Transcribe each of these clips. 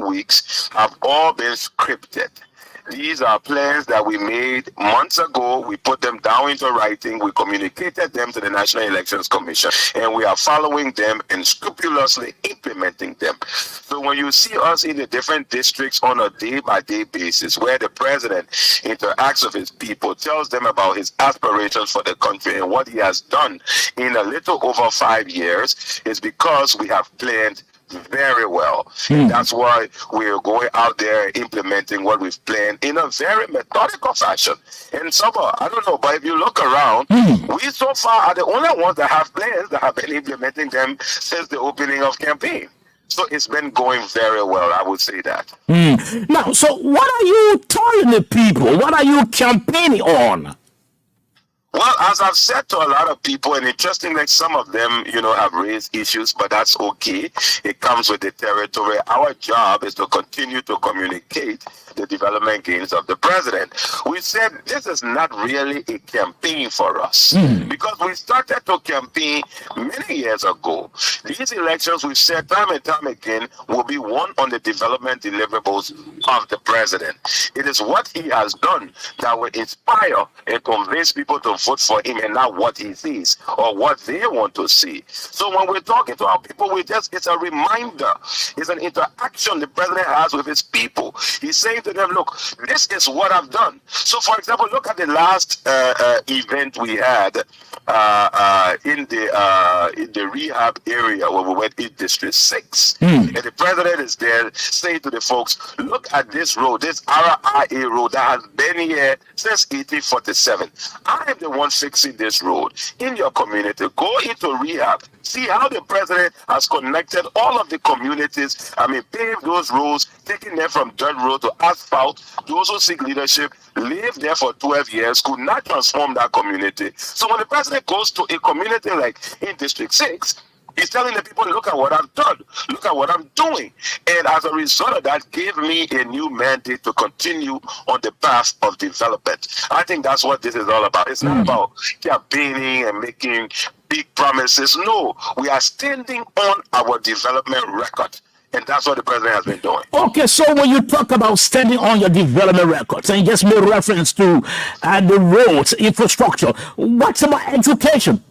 weeks have all been scripted. These are plans that we made months ago. We put them down into writing. We communicated them to the National Elections Commission, and we are following them and scrupulously implementing them. So when you see us in the different districts on a day-by-day basis, where the president interacts with his people, tells them about his aspirations for the country and what he has done in a little over 5 years, is because we have planned very well. And that's why we're going out there implementing what we've planned in a very methodical fashion. And Saba, I don't know, but if you look around, we so far are the only ones that have plans that have been implementing them since the opening of campaign. So it's been going very well, I would say that. Now, so what are you telling the people? What are you campaigning on? Well, as I've said to a lot of people, and interestingly, some of them, have raised issues, but that's okay. It comes with the territory. Our job is to continue to communicate the development gains of the president. We said this is not really a campaign for us because we started to campaign many years ago. These elections, we've said time and time again, will be won on the development deliverables of the president. It is what he has done that will inspire and convince people to vote for him and not what he sees or what they want to see. So when we're talking to our people, it's a reminder, it's an interaction the president has with his people. He's saying to them, look, this is what I've done. So for example, look at the last event we had in the rehab area where we went in District 6. And the president is there saying to the folks, look at this road, this RIA road that has been here since 1847. I am the one fixing this road in your community. Go into rehab. See how the president has connected all of the communities. Paved those roads, taking them from dirt road to asphalt. Those who seek leadership lived there for 12 years, could not transform that community. So when the president goes to a community like in District 6, he's telling the people, look at what I've done. Look at what I'm doing. And as a result of that, gave me a new mandate to continue on the path of development. I think that's what this is all about. It's not about campaigning and making big promises. No, we are standing on our development record. And that's what the president has been doing. Okay, so when you talk about standing on your development records, and you just made reference to the roads, infrastructure, what's about education?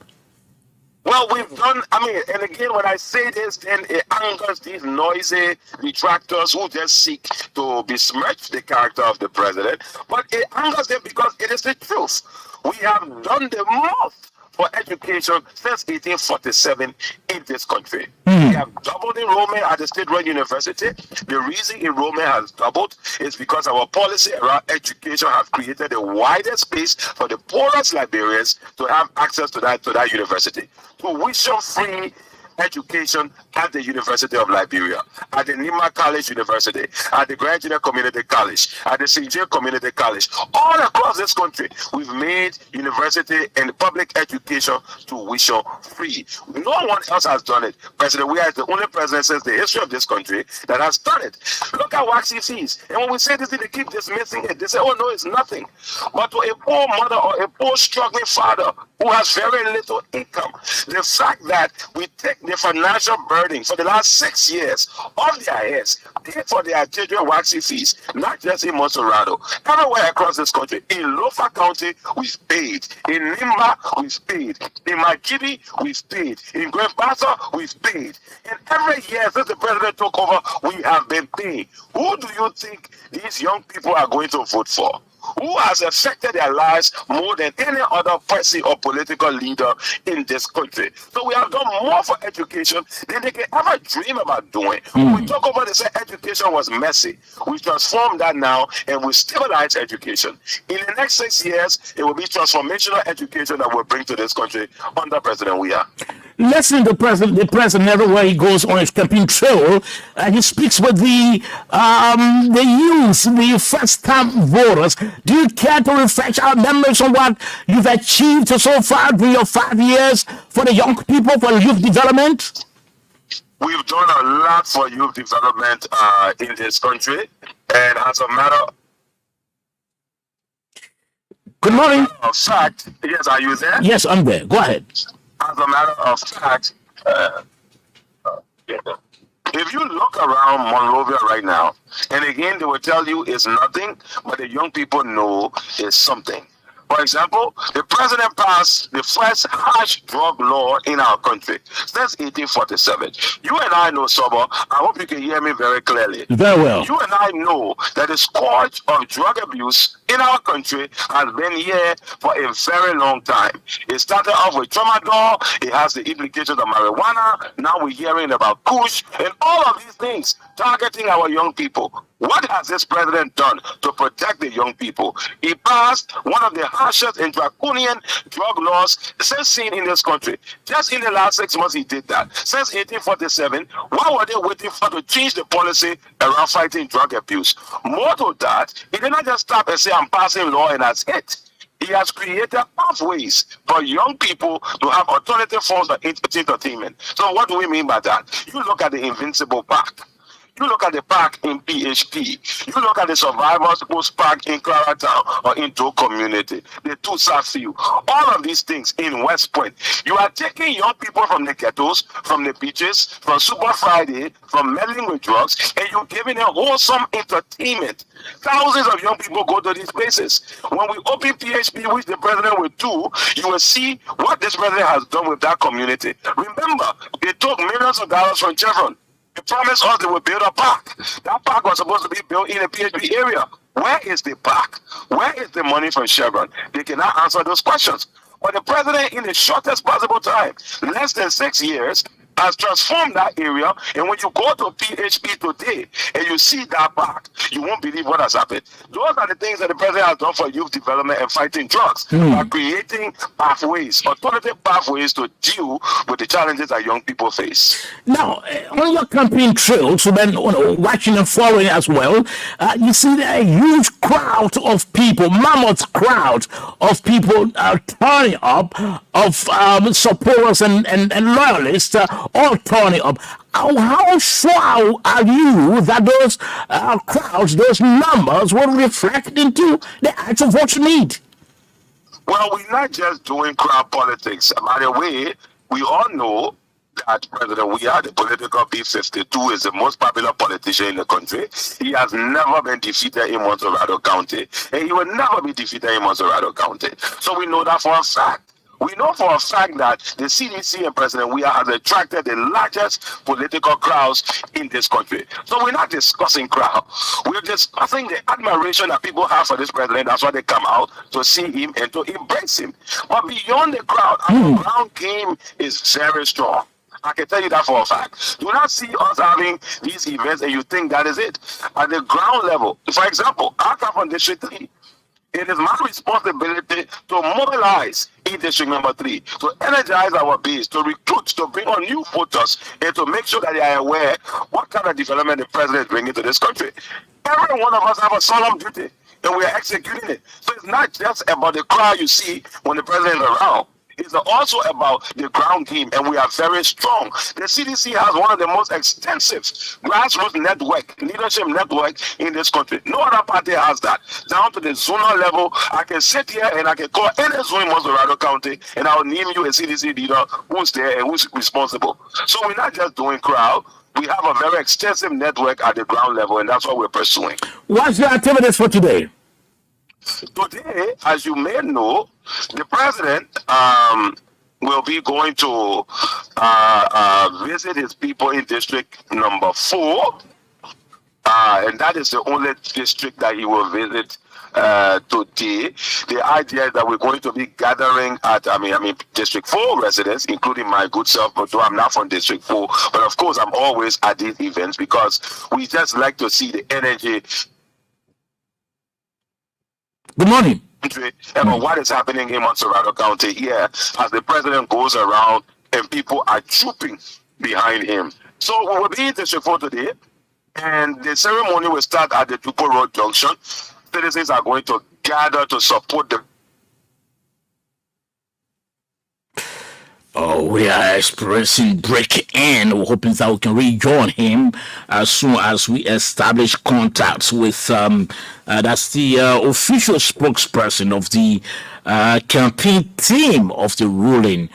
Well, we've done, and again, when I say this, then it angers these noisy detractors who just seek to besmirch the character of the president. But it angers them because it is the truth. We have done the most for education since 1847 in this country. We have doubled enrollment at the state-run university. The reason enrollment has doubled is because our policy around education has created a wider space for the poorest Liberians to have access to that university. Tuition-free education at the University of Liberia, at the Nima College University, at the Grand Junior Community College, at the St. James Community College. All across this country, we've made university and public education tuition free. No one else has done it. President, we are the only president since the history of this country that has done it. Look at waxy fees. And when we say this, they keep dismissing it. They say, oh no, it's nothing. But to a poor mother or a poor struggling father who has very little income, the fact that we take the financial burden for the last 6 years of their heads, pay for their children waxy fees, not just in Monserrado, everywhere across this country. In Lofa County, we've paid. In Nimba, we've paid. In Makibi, we've paid. In Grand Bassa, we've paid. And every year since the president took over, we have been paying. Who do you think these young people are going to vote for? Who has affected their lives more than any other person or political leader in this country? So we have done more for education than they can ever dream about doing. When we talk about, they say education was messy. We transform that now and we stabilize education. In the next 6 years, it will be transformational education that will bring to this country under President Weah. Listen to the president everywhere he goes on his campaign trail, and he speaks with the youth, the first-time voters. Do you care to refresh our memories on what you've achieved so far during your 5 years for the young people, for youth development? We've done a lot for youth development in this country, and as a matter Good morning. of fact, yes, are you there? Yes, I'm there. Go ahead. As a matter of fact, If you look around Monrovia right now, and again, they will tell you it's nothing, but the young people know it's something. For example, the president passed the first harsh drug law in our country since 1847. You and I know, Sobo, I hope you can hear me very clearly. Very well. You and I know that the scourge of drug abuse in our country has been here for a very long time. It started off with tramadol, it has the implications of marijuana, now we're hearing about kush, and all of these things targeting our young people. What has this president done to protect the young people? He passed one of the harshest and draconian drug laws since seen in this country. Just in the last 6 months, he did that. Since 1847, what were they waiting for to change the policy around fighting drug abuse? More to that, he did not just stop and say, I'm passing law and that's it. He has created pathways for young people to have alternative forms of entertainment. So what do we mean by that? You look at the Invincible Park. You look at the park in PHP. You look at the Survivors Post Park in Claratown or in Toe Community, the Tusa Field. All of these things in West Point. You are taking young people from the ghettos, from the beaches, from Super Friday, from meddling with drugs, and you're giving them wholesome entertainment. Thousands of young people go to these places. When we open PHP, which the president will do, you will see what this president has done with that community. Remember, they took millions of dollars from Chevron. They promised us they would build a park. That park was supposed to be built in a PHP area. Where is the park? Where is the money from Chevron? They cannot answer those questions. But the president, in the shortest possible time, less than 6 years, has transformed that area. And when you go to PHP today and you see that park, you won't believe what has happened. Those are the things that the president has done for youth development and fighting drugs, by creating pathways, alternative pathways to deal with the challenges that young people face. Now, on your campaign trail, so then watching and following as well, you see a huge crowd of people, mammoth crowd of people turning up, of supporters and loyalists, all turning up. How sure are you that those crowds, those numbers will reflect into the actual vote you need? Well, we're not just doing crowd politics. By the way, we all know that President Weah, the political B-52, is the most popular politician in the country. He has never been defeated in Montserrado County, and he will never be defeated in Montserrado County. So we know that for a fact. We know for a fact that the CDC and President Weah has attracted the largest political crowds in this country. So we're not discussing crowd. We're discussing the admiration that people have for this president. That's why they come out to see him and to embrace him. But beyond the crowd, our ground game is very strong. I can tell you that for a fact. Do not see us having these events and you think that is it. At the ground level, for example, I come from District 3. It is my responsibility to mobilize in District number 3, to energize our base, to recruit, to bring on new voters, and to make sure that they are aware what kind of development the president is bringing to this country. Every one of us have a solemn duty, and we are executing it. So it's not just about the crowd you see when the president is around. It's also about the ground game, and we are very strong. The CDC has one of the most extensive grassroots leadership network in this country. No other party has that. Down to the zonal level, I can sit here and I can call any zone in Montserrado County, and I'll name you a CDC leader who's there and who's responsible. So we're not just doing crowd. We have a very extensive network at the ground level, and that's what we're pursuing. What's your activities for today? Today, as you may know, the president will be going to visit his people in District number 4, and that is the only district that he will visit today. The idea is that we're going to be gathering at, District 4 residents, including my good self, although I'm not from District 4, but of course I'm always at these events because we just like to see the energy. Good morning. About what is happening in Montserrado County here as the president goes around and people are trooping behind him. So we will be in District 4 today, and the ceremony will start at the Tupo Road Junction. Citizens are going to gather to support the. Oh, we are experiencing break-in. We're hoping that we can rejoin him as soon as we establish contacts with, that's the official spokesperson of the campaign team of the ruling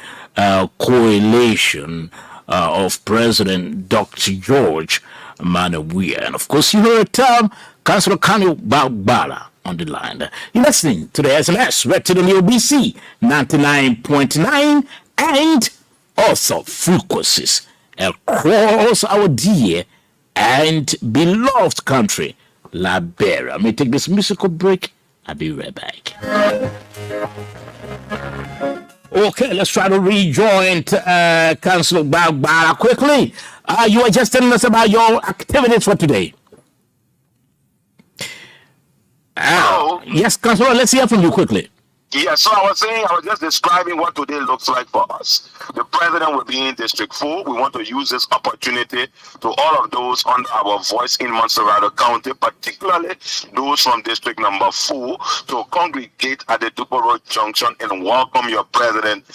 coalition. of President Dr. George Manawia. And of course, you heard Councillor Kanu Bagbala on the line. You're listening to the SMS, read to the New BC 99.9 and also frequencies across our dear and beloved country, Liberia. Let me take this musical break. I'll be right back. Okay, let's try to rejoin Councillor Bagbala quickly. You are just telling us about your activities for today. Yes, Councillor, let's hear from you quickly. Yeah, so I was just describing what today looks like for us. The president will be in District 4. We want to use this opportunity to all of those under our voice in Montserrat County, particularly those from District number 4, to congregate at the Dupo Road Junction and welcome your president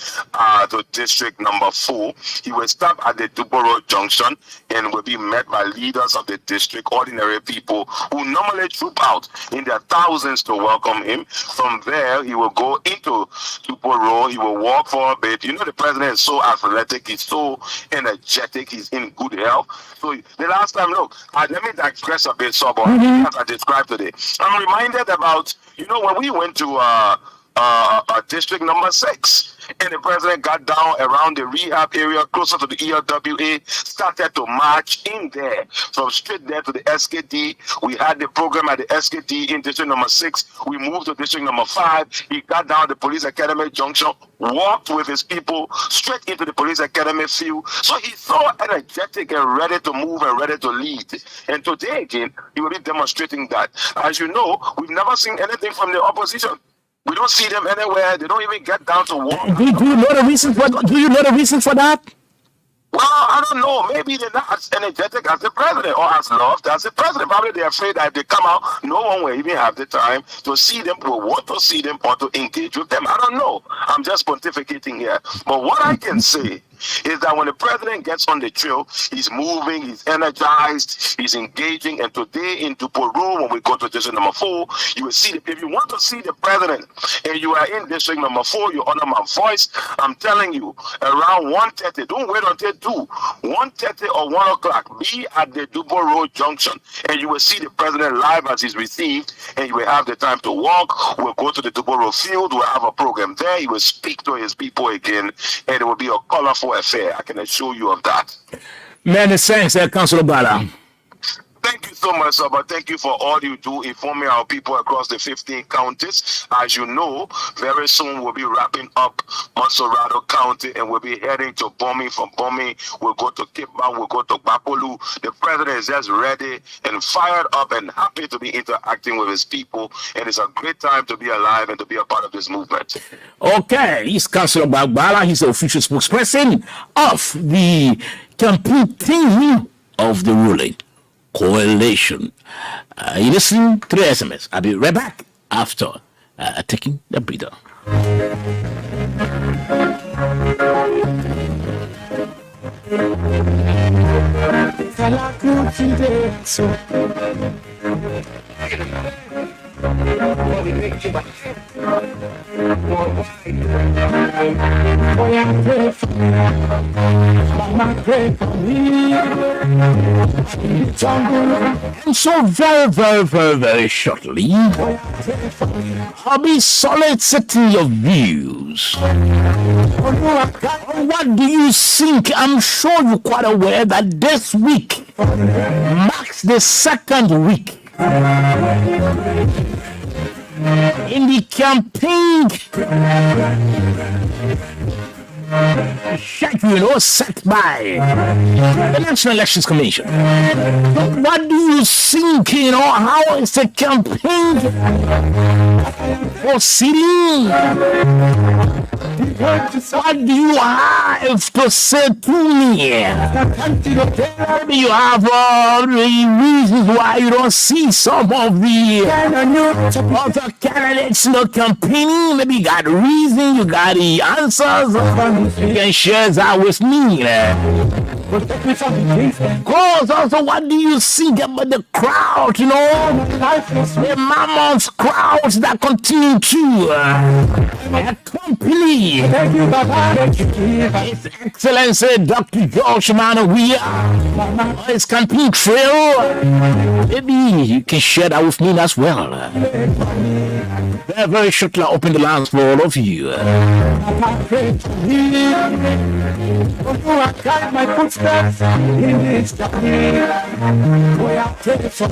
to District number 4. He will stop at the Dupo Road Junction and will be met by leaders of the district, ordinary people who normally troop out in their thousands to welcome him. From there, he will go into Dupo Road. He will walk for a bit. You know, the president is so athletic. He's so energetic. He's in good health. So the last time, look, let me digress a bit, so as I described today. I'm reminded about, you know, when we went to District number 6. And the president got down around the rehab area closer to the ELWA, started to march in there. From straight there to the SKD. We had the program at the SKD in District number 6. We moved to District number 5. He got down the Police Academy Junction, walked with his people straight into the Police Academy field. So he's so energetic and ready to move and ready to lead. And today again, he will be demonstrating that. As you know, we've never seen anything from the opposition. We don't see them anywhere. They don't even get down to walk. Do you know the reason for? Do you know the reason for that? Well, I don't know. Maybe they're not as energetic as the president or as loved as the president. Probably they're afraid that if they come out, no one will even have the time to see them, will want to see them, or to engage with them. I don't know. I'm just pontificating here. But what I can say is that when the president gets on the trail, he's moving, he's energized, he's engaging. And today in Dupo Road, when we go to District number 4, you will see, if you want to see the president and you are in District number 4, you honor my voice, I'm telling you, around 1:30, don't wait until 2, 1:30 or 1 o'clock, be at the Dupo Road Junction, and you will see the president live as he's received, and you will have the time to walk. We'll go to the Dupo Road field, we'll have a program there, he will speak to his people again, and it will be a colorful affair. I can assure you of that. Many thanks, Councillor Bala. Thank you so much, sir, but thank you for all you do informing our people across the 15 counties. As you know, very soon we'll be wrapping up Montserrat County and we'll be heading to Bomi. From Bomi, we'll go to Kipma, we'll go to Bapolu. The president is just ready and fired up and happy to be interacting with his people. And it's a great time to be alive and to be a part of this movement. Okay, he's Councillor Bagbala. He's the official spokesperson of the campaign team of the ruling coalition. You listen to the SMS. I'll be right back after taking the breather. And so very shortly, I'll be soliciting your views. What do you think? I'm sure you're quite aware that this week marks the second week in the campaign schedule set by the National Elections Commission. But what do you think, how is the campaign proceeding? What do you have to say to me? Do you have the reasons why you don't see some of the other candidates campaigning? Maybe you got the reason, you got the answers. You can share that with me. Protect me from the things that Cause also, what do you think about the crowd? You know, life is the mammoth crowds that continue to accompany Thank you, Baba. Thank you, Jesus. His Excellency Dr. George Manawia. His campaign trail. Maybe you can share that with me as well. Very, very shortly, I'll open the lines for all of you. I pray to Thee. For you are guide my footsteps in this journey. We are praying for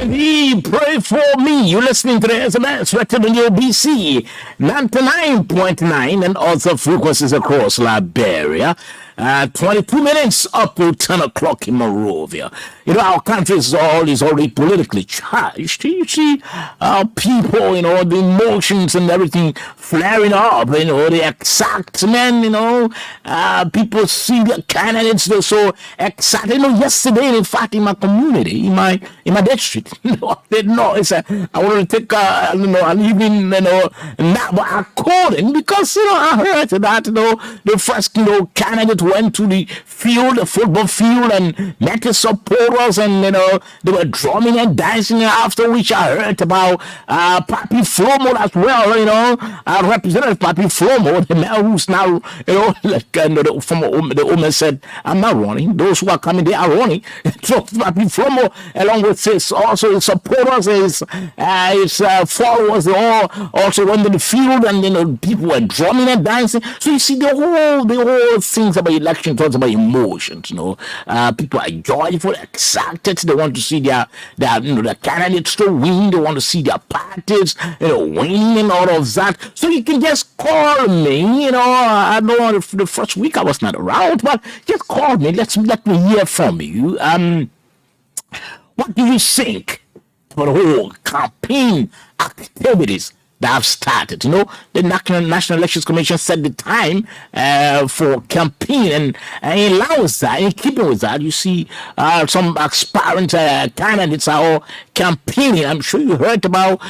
He pray for me. You're listening to the SMS rated on your BC 99.9 and other frequencies across Liberia. 22 minutes up to 10 o'clock in Monrovia. You know, our country is already politically charged. You see people, you know, the emotions and everything flaring up, you know, the excitement, you know, people see the candidates, they're so excited. You know, yesterday, in fact, in my community, in my district, you know, I wanted to take, you know, an evening, you know, nap, but I couldn't because, you know, I heard that, you know, the first, you know, candidate went to the field, the football field, and met his supporters, and you know they were drumming and dancing. After which I heard about Papi Flomo as well. You know, Representative Papi Flomo, the man who's now, you know, like the woman said, "I'm not running. Those who are coming, they are running." So Papi Flomo, along with his supporters, his followers, they all also went to the field, and you know people were drumming and dancing. So you see the whole things about election talks about emotions. You know, people are joyful, excited. They want to see their you know the candidates to win. They want to see their parties, you know, winning and all of that. So you can just call me. You know, I know the first week I was not around, but just call me. Let me hear from you. What do you think for the whole campaign activities that have started? You know, the National Elections Commission set the time for campaign, and in line with that, in keeping with that, you see some aspirant candidates are all campaigning. I'm sure you heard about,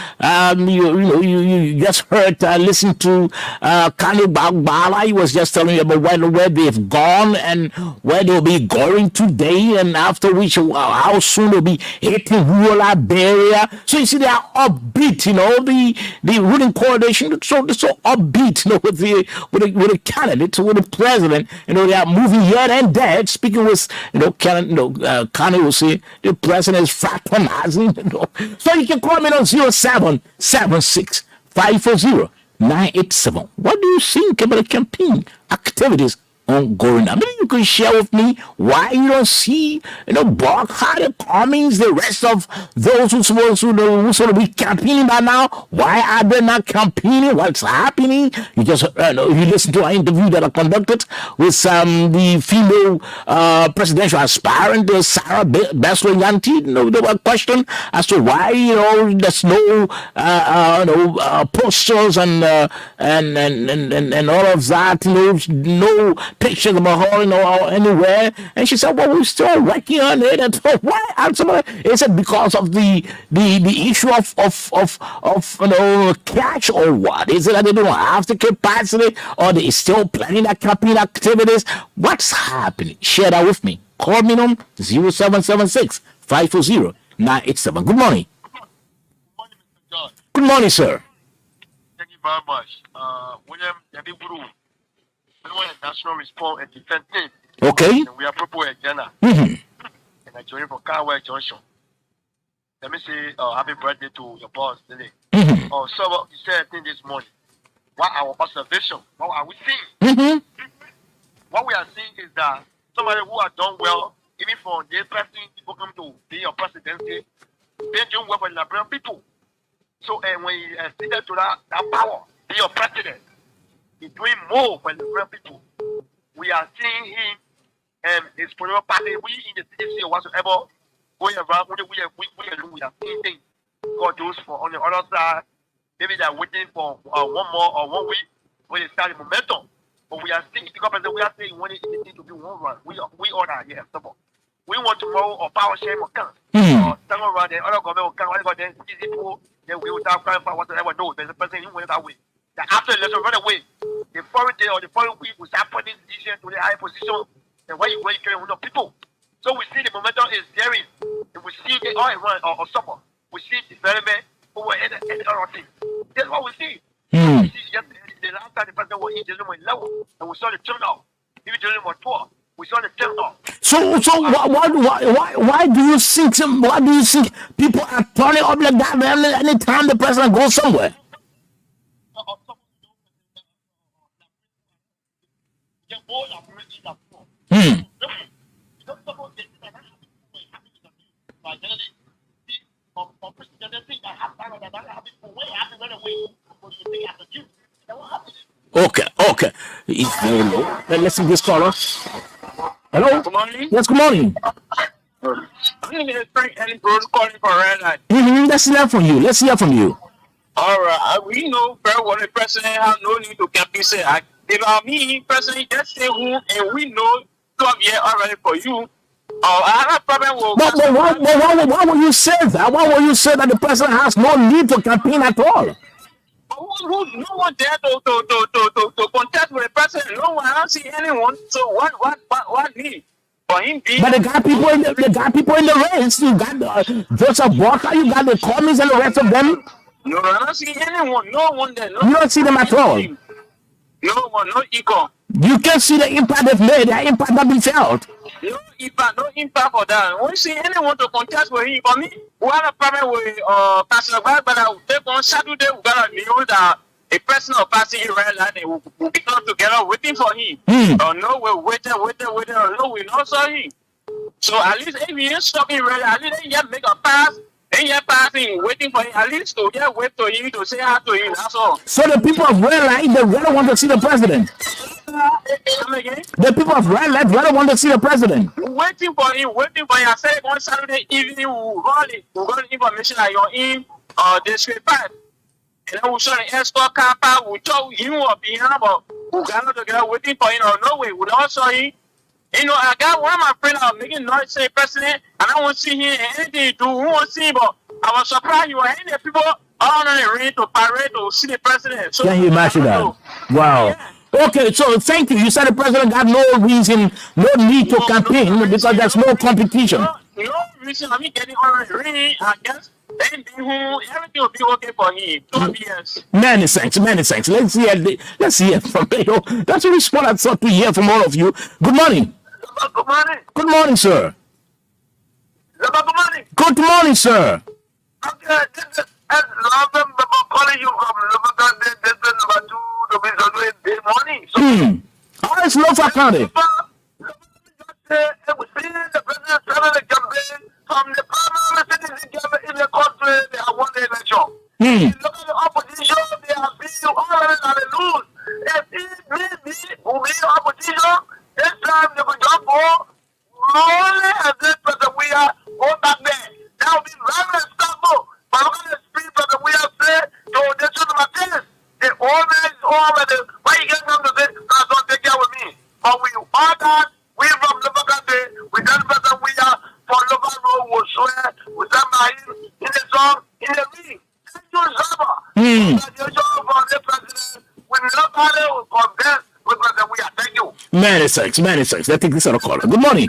you just heard, listened to Kani Bagbala. He was just telling you about where they've gone and where they'll be going today, and after which, how soon they'll be hitting rural Liberia. So you see, they are upbeat, you know, the ruling coalition, so upbeat, you know, with the candidate, with the president, you know, they are moving here and there. Speaking with, you know, Kanye will say the president is fraternizing, you know. So you can call me on 0776 540 987. What do you think about the campaign activities ongoing? I mean, you can share with me why you don't see, you know, Burkhardt, Cummings, the rest of those who supposed to be campaigning by now. Why are they not campaigning? What's happening? You just you listen to an interview that I conducted with the female presidential aspirant, Sarah Beslo-Yanti. You know, there were questions as to why, you know, there's no posters and all of that. You know, no pictures about her, you know, anywhere. And she said, "Well, we're still working on it." And so why? And somebody, he said, because of the issue of you know, cash, or what? Is it that they don't have the capacity, or they still planning their campaign activities? What's happening? Share that with me. Call me on 0776 540 987. Good morning. John, Good morning, sir. thank you very much. William Yabiburu, National Response and Defense Team, Okay. and we are proposing Ghana, Mm-hmm. and I join from Carwell Junction. Let me say happy birthday to your boss today. Mm-hmm. So what you said this morning, what our observation, what are we seeing? Mm-hmm. What we are seeing is that somebody who has done well, even from the person people come to be your presidency, they doing well for the Liberian people. So when he acceded to that power, be your president, he's doing more for the Liberian people. We are seeing him and his political party, we in the CDC or whatsoever, going around, we are seeing things. God does for on the other side. Maybe they're waiting for 1 more or 1 week when they start the momentum. But we are seeing, because we are saying when it needs to be one run. We all are here. We want tomorrow or power share will come. Or second round, then other government will come. Other government, easy people, then we will start crying for whatever. No, there's a person who went that way. That after the election, run away. the foreign day or the foreign week will start putting decisions to the high position and where you carry with the people. So we see the momentum is there. And we see the all run or suffer. We see development over any other thing. That's what we see. We see just the last time the president was in Jerusalem level, and we saw the turnout. Even Jerusalem was 12. We saw the turnout. So why do you think people are turning up like that anytime the president goes somewhere? Okay. It's very low. Let's see this caller. Hello? Good morning. Yes, good morning. My name is Frank Ellie Rose calling for Red Light. Let's hear from you. All right. We know very well the president has no need to campaign. Say, if me, president, just stay home and we know 12 years already for you. I have a problem with. But why would you say that? Why would you say that the president has no need to campaign at all? No one there to contest with the president. No one. I don't see anyone. So what need for him? But they got people in the race. You got Joseph Walker. You got the Commies and the rest of them. No, I don't see anyone. No one there. No, you don't see them at all. No one. No ego. You can see the impact they've made. Their impact not been felt. No impact for that. When you see anyone to contest with him, for me, we have a problem with Pastor Bag, but I will take on Saturday, we got a news that a person of Pastor Israel and will be come together waiting for him. No, we're waiting. No, we not saw him. So at least if he ain't stopping Israel, at least he just make a pass. And you're passing, waiting for him, at least to just wait to him to say hi to him. That's all. So the people of Red Light, they really want to see the president. The people of Red Light really want to see the president. Waiting for him. I said one Saturday evening, we'll got information that you're in District 5. And then we'll show the escort car park, we'll show him or behind, but we'll gather together waiting for him. No way, we'll also him. You know, I got one of my friends making noise say president, and I won't see him anything to do. We won't see him, but I was surprised you were any people all on the ring to parade to see the president. So, can you imagine that? Wow. Yeah. Okay, so thank you. You said the president got no reason, no need to campaign because there's no competition. No reason. I mean, getting on the ring, I guess. Then everything will be okay for him. 12 years. Many thanks. Let's hear from you. That's a response I thought to hear from all of you. Good morning. Good morning. Good morning, sir. Good morning. Good morning, sir. Okay, this is Robin calling you from Lovaca. This is number 2 to be this morning. So, how is Lovaca County? We see the president started the campaign from the primary citizen in the country. They have won the election. Look at the opposition. They have been already on the lose. If who be opposition, this time they could just go rolling as this president we are go back there. That will be very unstable. But look at the speed that we have said to the children of this. The owner is already. Why you get them to say, don't take care with me? But we are that. We from the country, we tell the president we are for local road, we swear, we tell my in the song, in the ring. Thank you, Zaba. The job for the president, we locally will convince with president we are. Thank you. Many thanks. Let's take this other caller. Good morning.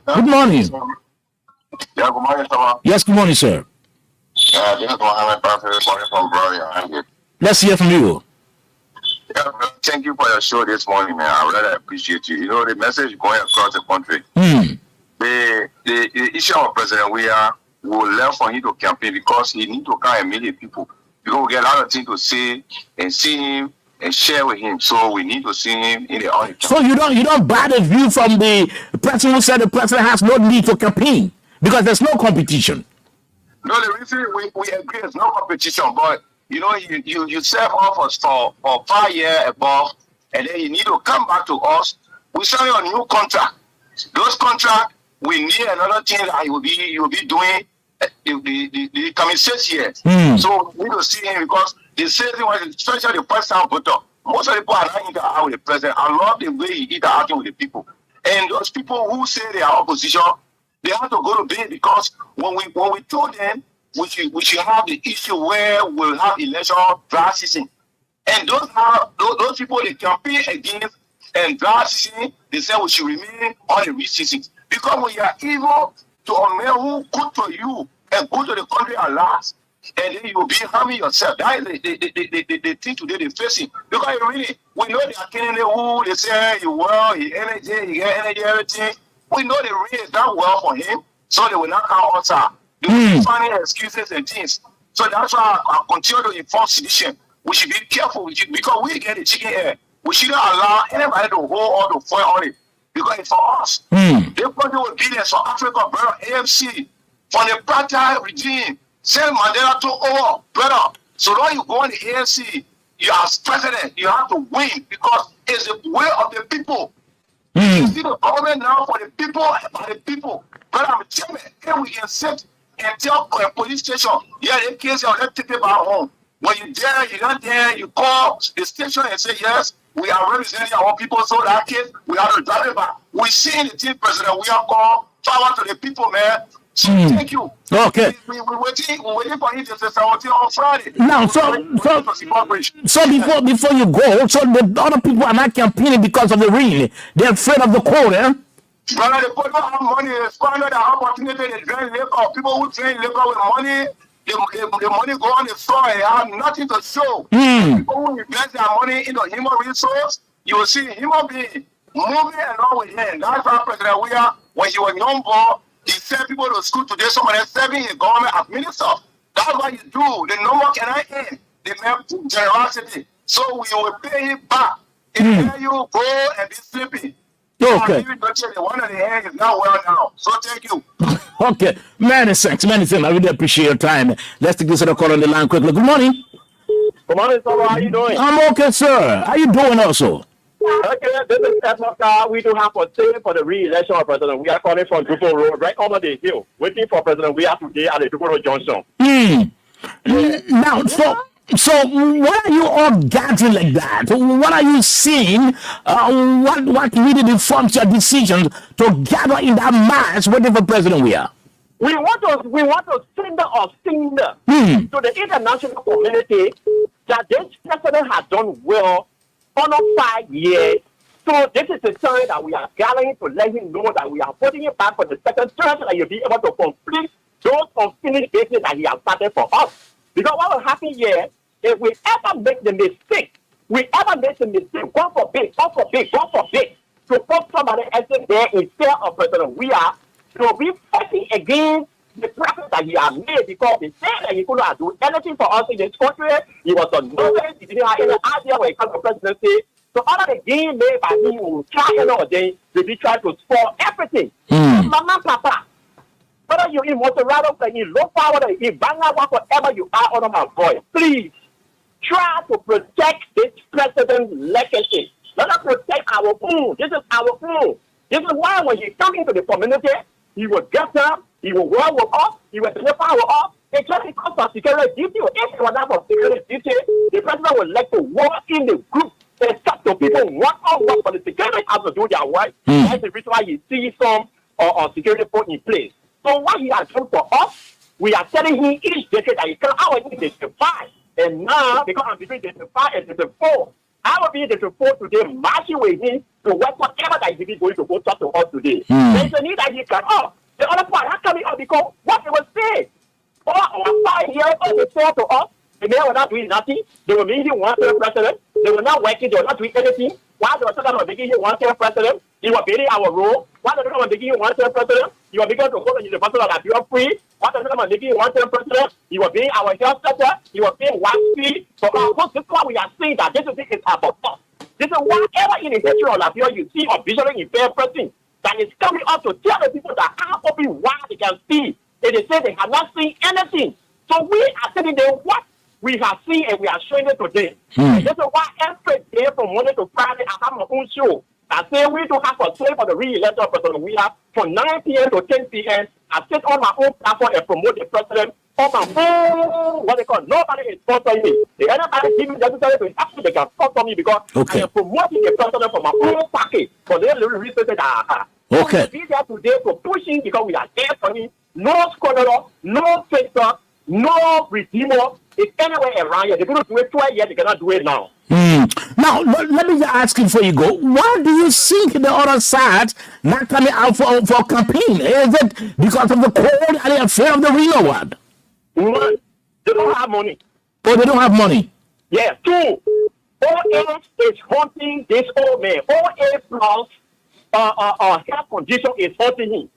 Good morning. Yeah, good morning, sir. Yes, good morning, sir. This is Mohammed Prophet calling from Brother. Let's hear from you. Yeah, thank you for your show this morning, man. I really appreciate you. You know, the message going across the country. The issue of President will learn for him to campaign because he need to come and meet the people. Because we get a lot of things to say and see him and share with him. So we need to see him in the audience. So you don't buy the view from the person who said the president has no need to campaign because there's no competition. No, the reason we agree there's no competition, but you know, you serve office for 5 years above, and then you need to come back to us. We sign you a new contract. Those contracts, we need another thing that you will be doing the coming 6 years. So we need to see him because the same thing was especially the first time voter. Most of the people are not interacting with the president. I love the way he interacting with the people. And those people who say they are opposition, they have to go to bed because when we told them we should have the issue where we'll have election dry season. And those people they campaign against and dry season, they say we should remain on the rich season. Because when you are evil to a man who good to you and good to the country at last, and then you will be harming yourself. That is the thing today they're facing. Because really, we know they are killing the who they say he well, he energy, he get energy, everything. We know they really done well for him, so they will not come outside. They will be finding excuses and things. So that's why I continue to enforce sedition. We should be careful because we get the chicken air. We shouldn't allow anybody to hold all the foil on it. Because it's for us. They probably will be there for Africa, brother, AFC, from the apartheid regime. Send Mandela to over, brother. So long you go in the ANC, you as president, you have to win because it's the way of the people. You see the government now for the people and by the people. Brother, I'm telling you, if we can sit and tell a police station, yeah, they case you, let's take it back home. When you're there, you're not there, you call the station and say, yes, we are representing our people, so that case, we have to drive it back. We see in the team president, we are called power to the people, man. So thank you. Okay. We're waiting for him to say something on Friday. Now, so before you go, so the other people are not campaigning because of the rain. They're afraid of the cold, eh? Brother, the people have money, they squander the opportunity, they drain liquor. People who drain liquor with money, the money go on the floor and have nothing to show. People who invest their money in the human resource, you will see human being moving along with him. That's why President Weah, when he was young boy, he sent people to school today, some of them serving in government as minister. That's what you do. The number cannot end. They make generosity. So we will pay him back. If you go and be sleeping. Okay. One of the hands is not well now. So thank you. Okay. Many thanks. I really appreciate your time. Let's take this other call on the line quickly. Good morning. Good morning, sir. How are you doing? I'm okay, sir. How you doing also? Okay, this is Edmond. We do have a say for the re-election of President. We are calling from Drupo Road, right over the hill, waiting for President. We are today at the Drupo Road Junction. Now, so why are you all gathering like that? What are you seeing? What really informs your decision to gather in that mass waiting for President Weah? We want to send a signal to the international community that this president has done well for 5 years. So this is the sign that we are gathering to let him know that we are putting it back for the second term so that you'll be able to complete those unfinished business that he has started for us. Because what will happen here, if we ever make the mistake, God forbid, to put somebody else in there instead of President Weah, to be fighting against the practice that he has made because he said that he couldn't do anything for us in this country. He was a novice, he didn't have any idea when it comes to presidency. So all of the game made by him will try another day to be trying to spoil everything. Mama, Papa, whether you're in Motorado, in low power, in Bangladesh, whatever you are under my voice, please try to protect this president's legacy. Let us protect our own. This is our own. This is why when he comes into the community, he will get up, he will work with us, he will deliver with us. It's just because of security duty. If it was not for security duty, the president would like to work in the group and start to people work for the security has to do their work. That's the reason why you see some security put in place. So what he has done for us, we are telling him each district that he can only identify. And now, because I'm between the 5 and the 4, I will be the 4 today, marching with him to work whatever that he is going to go talk to us today. There's a need that he can up. The other part, how coming up because what they will say. For our 5 years, they say to us, the mayor will not doing nothing. They will make him one term president. They will not working, they will not doing anything. While they were talking about making him one term president, he was building our role. While they were talking about making him one term president, he was beginning to go to the university that you are free. While they were talking about making him one term president, he was being our health sector, he was being one fee. So this is why we are saying that this is about us. This is whatever in the history of Liberia you see of visually impaired person that is coming up to tell the people that how open why they can see. And they say they have not seen anything. So we are telling them what we have seen and we are showing it today. And this is why every day from Monday to Friday I have my own show. I say we do have a slave for the re-election of President Weah from 9 p.m. to 10 p.m. I sit on my own platform and promote the president on my own, what they call, nobody is sponsoring me. If anybody give me necessary to actually they can sponsor me because I am promoting the president for my own package for the little resources that I have. Okay. So we are today to pushing because we are there for him. No scholar, no faker, no redeemer is anywhere around here. They're going to do it 12 years, they cannot do it now. Now, let me just ask you before you go. Why do you think the other side not coming out for campaign? Is it because of the cold and the affair of the real one? One, they don't have money. Or they don't have money? Yeah. Two, OA is haunting this old man. OA plus health condition is haunting him.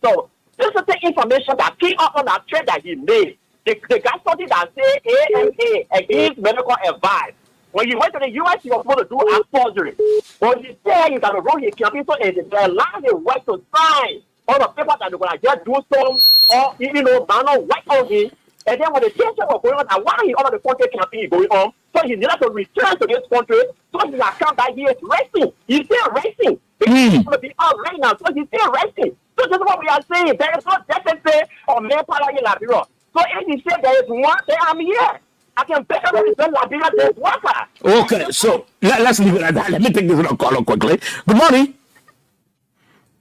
So this is the information that came up on that trade that he made. The guy something that say AMA against medical advice. When you went to the US, you were supposed to do a surgery. When you say you got to run his campaign, so they allow him work to sign all the papers that they're going to just do some, or even though man work on him. And then when the tension was going on, and while he under the country campaign is going on, so he needed to return to this country, so his account that he is racing. He's still racing. He's going to be out right now, so he's still racing. So this is what we are saying. There is no deficit of manpower in Liberia. So if he said there is one, then I'm here. I can better represent Liberia than worker. Okay, so let's leave it at that. Let me take this call quickly. Good morning.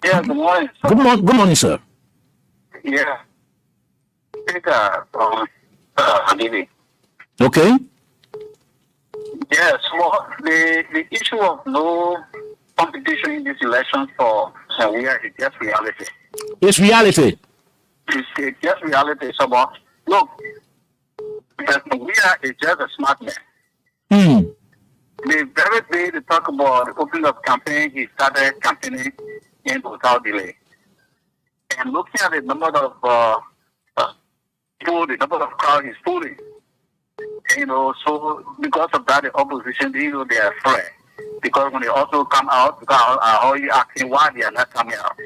Yeah, good morning. Good morning, sir. Yeah. Didi. Okay. Yes, well, the issue of no competition in this election for Sawia is just reality. It's reality. It's just reality. So, look, Sawia is just a smart man. The very day they talk about the opening of campaign, he started campaigning in without delay. And looking at the number of people, the number of crowd is pulling. So because of that, the opposition, they are afraid. Because when they also come out, because are already asking why they are not coming out.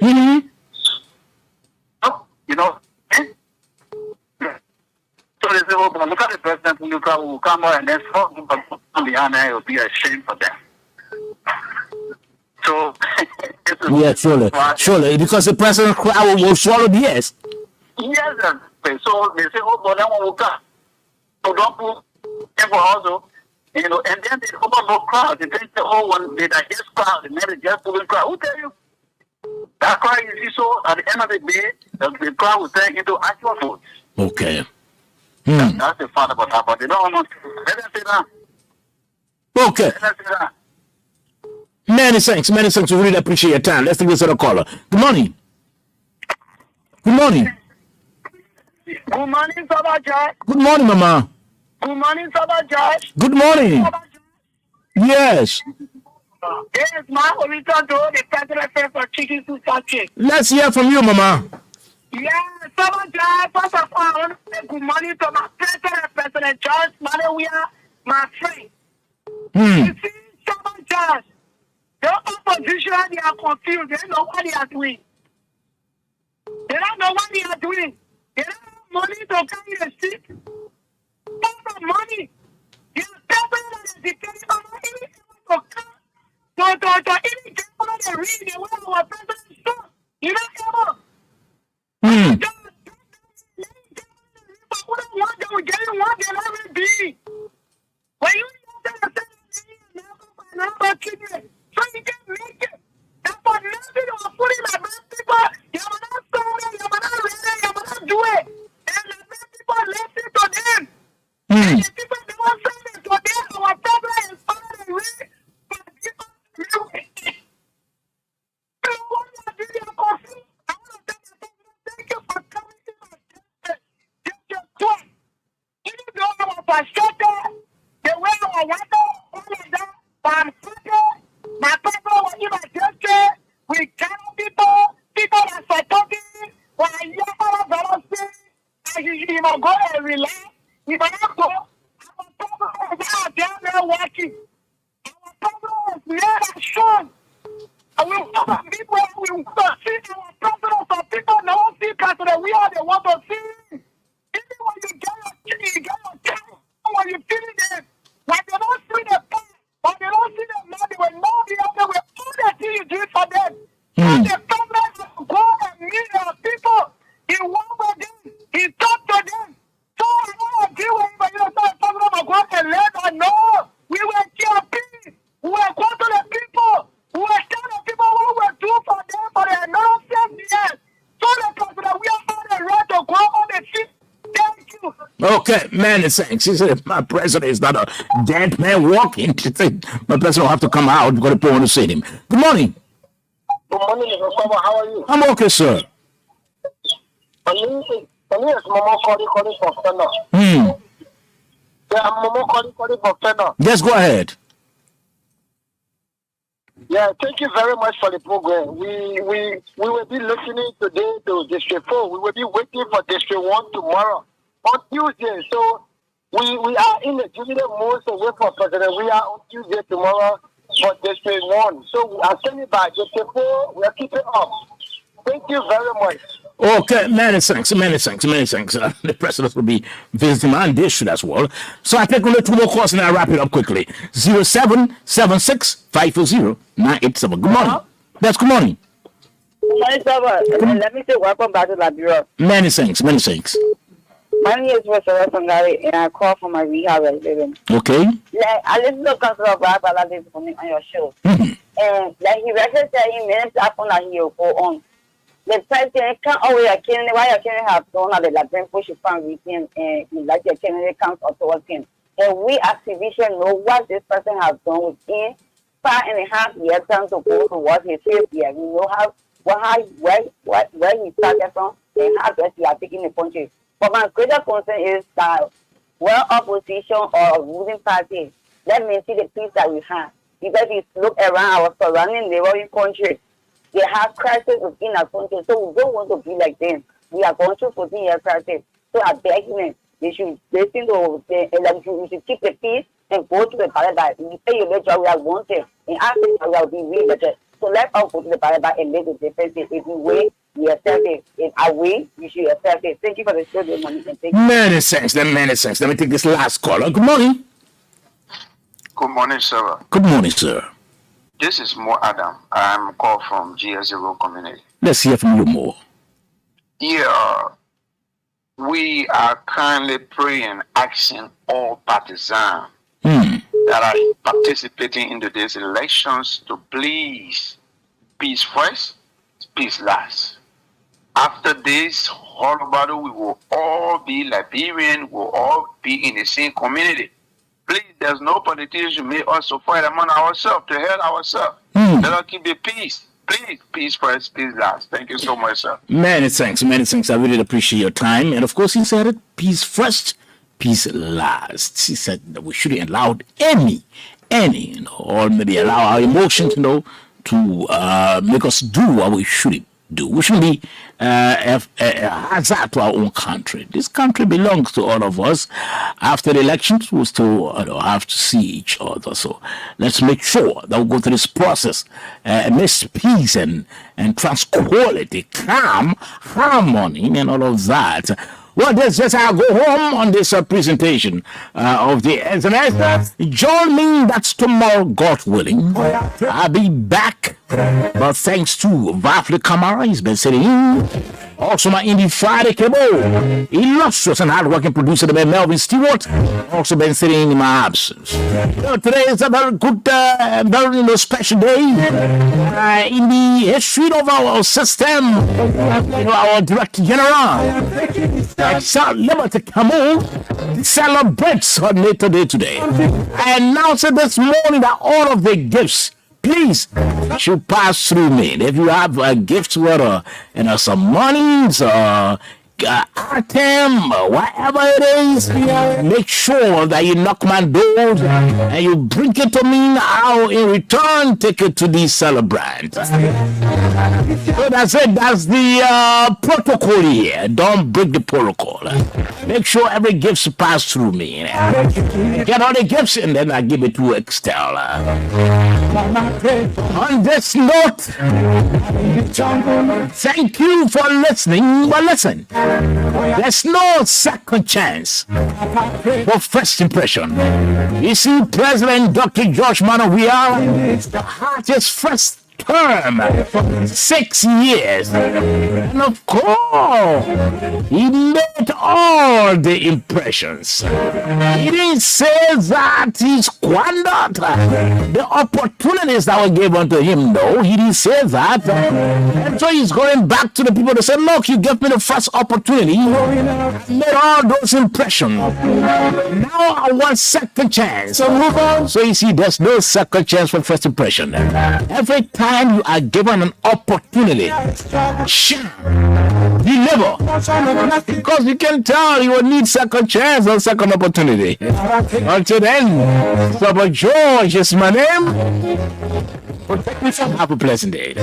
So they say, oh, but look at the president who will come out and then come behind there, it will be a shame for them. So, yeah, surely, because the president crowd will swallow the yes. Yes, so they say, oh, but that one will come. So don't put for also, and then they open no crowd. They think, oh, when they digest crowd, and then they just put in crowd. Who tell you? That crowd is so at the end of the day, the crowd will turn into actual votes. Okay. That's the fun about that, but they don't want to let them say that. Okay. Let them say that. Many thanks. We really appreciate your time. Let's take this other caller. Good morning. Good morning, Saba George. Good morning, Mama. Good morning, Saba George. Good morning. Yes. Yes, my return to the president for chicken to country. Let's hear from you, Mama. Yeah, Saba George. First of all, I want to say good morning to my President George Malawiya, my friend. You see, Saba George, the opposition, they are confused. They don't know what they are doing. They don't know what they are doing. They don't have money to carry a seat. Not money. They are people that are depending on anything to come. To any government that read the way our president saw. You know, come on. When you so you can make it. That's what nothing of putting my best people. You are not sorry, you are not ready, you are not do it. And the best people listen to them. And the people that want to listen to them, our problem is following the way. But people music. So what you are doing, I want to thank you for coming to my church. Just talk. Even though I was frustrated, the way I went all of that, but I'm frustrated. My people were in my church. We gather people that support me. When I hear all of them say, you must go and relax. You must not go. Our people was out there working. Our people was never shown. And we want people, we want to see our president. Some people don't see president. We are the ones to see. Even when you get your chance, when you feel them, when they don't see the pain, when they don't see the money, when nobody else will all the things you do for them. And the president will go and meet the people. He walk with them. He talk to them. So I want to deal with him. You know, the president will go and let them know. We will campaign. We will go to the people. We will tell the people what we will do for them for the nonsense. Yes. So the president, we are on the right to go on the seat. Okay, many thanks. He said, my president is not a dead man walking. She said, my president will have to come out because people want to see him. Good morning. Good morning, Mr. Saba. How are you? I'm okay, sir. My name is Momo calling for Fena. Yeah, I'm Momo calling for Fena. Yes, go ahead. Yeah, thank you very much for the program. We will be listening today to District 4. We will be waiting for District 1 tomorrow on Tuesday. So we are in the jubilant mood to wait for President. We are on Tuesday tomorrow for District 1. So we are sending back District 4. We are keeping up. Thank you very much. Okay, many thanks. The president will be visiting my district as well. So I take only 2 more calls and I wrap it up quickly. 0776-540-987. Good morning. That's good morning. Good morning, sir. Let me say welcome back to Liberia. Many thanks. My name is Rosario Sangari, and I call from my rehab residence. Okay. I listen to Councilor Barbara this morning on your show. And he referenced that he minutes after that he will go on. The president can't always killing why you can't have done the Liberian push fan with him and like your Kennedy comes up towards him. And we as civilians know what this person has done within 5.5 years time to go towards his 5th year. We know where he started from and how best we are taking the country. But my greater concern is that we're opposition or ruling party. Let me see the peace that we have. Because if you look around our surrounding neighboring country, they have crisis within our country, so we don't want to be like them. We are going through 14-year crisis. So I beg them, they should listen to we should keep the peace and go to the paradise. We say you let job we are wanted, and after we will be really better. So let us go to the paradise and make the difference. If we wait, we accept it. If I wait, you should accept it. Thank you for the show, money. Many thanks. Let me take this last caller. Good morning. Good morning, sir. Good morning, sir. This is Mo Adam. I'm called from GS0 community. Let's hear from you more. Yeah, we are currently praying, asking all partisans that are participating in these elections to please, peace first, peace last. After this whole battle, we will all be Liberian, we will all be in the same community. Please, there's no politician make us to fight among ourselves, to help ourselves. Let us keep the peace. Please, peace first, peace last. Thank you so much, sir. Many thanks. I really appreciate your time. And of course, he said it, peace first, peace last. He said that we shouldn't allow any, or maybe allow our emotions, to make us do what we shouldn't do. We shouldn't be a hazard to our own country. This country belongs to all of us. After the elections, we'll still have to see each other. So let's make sure that we go through this process amidst peace and tranquility, calm, harmony, and all of that. Well, that's just how I go home on this presentation of the SMS. Join me, that's tomorrow, God willing. I'll be back. But thanks to Vafli Kamara, he's been sitting in. Also, my Indie Friday cable, illustrious and hard-working producer, the man Melvin Stewart, also been sitting in my absence. Today is a very good, very special day in the history of our system. Our Director General, Liberty Camus, celebrates her natal day today. I announced this morning that all of the gifts, please, should pass through me. If you have a gift, whether some money, item, whatever it is, make sure that you knock my doors and you bring it to me. I'll in return take it to the celebrant. So that's it. That's the protocol here. Don't break the protocol. Make sure every gift pass through me. Get all the gifts and then I give it to Excel. On this note, thank you for listening. Well, listen. There's no second chance for first impression. You see, President Dr. George Manawia, the heart is first term, 6 years. And of course, he made all the impressions. He didn't say that he squandered the opportunities that were given to him. No, he didn't say that. And so he's going back to the people to say, look, you gave me the first opportunity. I made all those impressions. Now I want second chance. So move on. So you see, there's no second chance for first impression. Every time you are given an opportunity, deliver. Because you can tell you will need second chance or second opportunity. Until then, Papa George is my name. Have a pleasant day.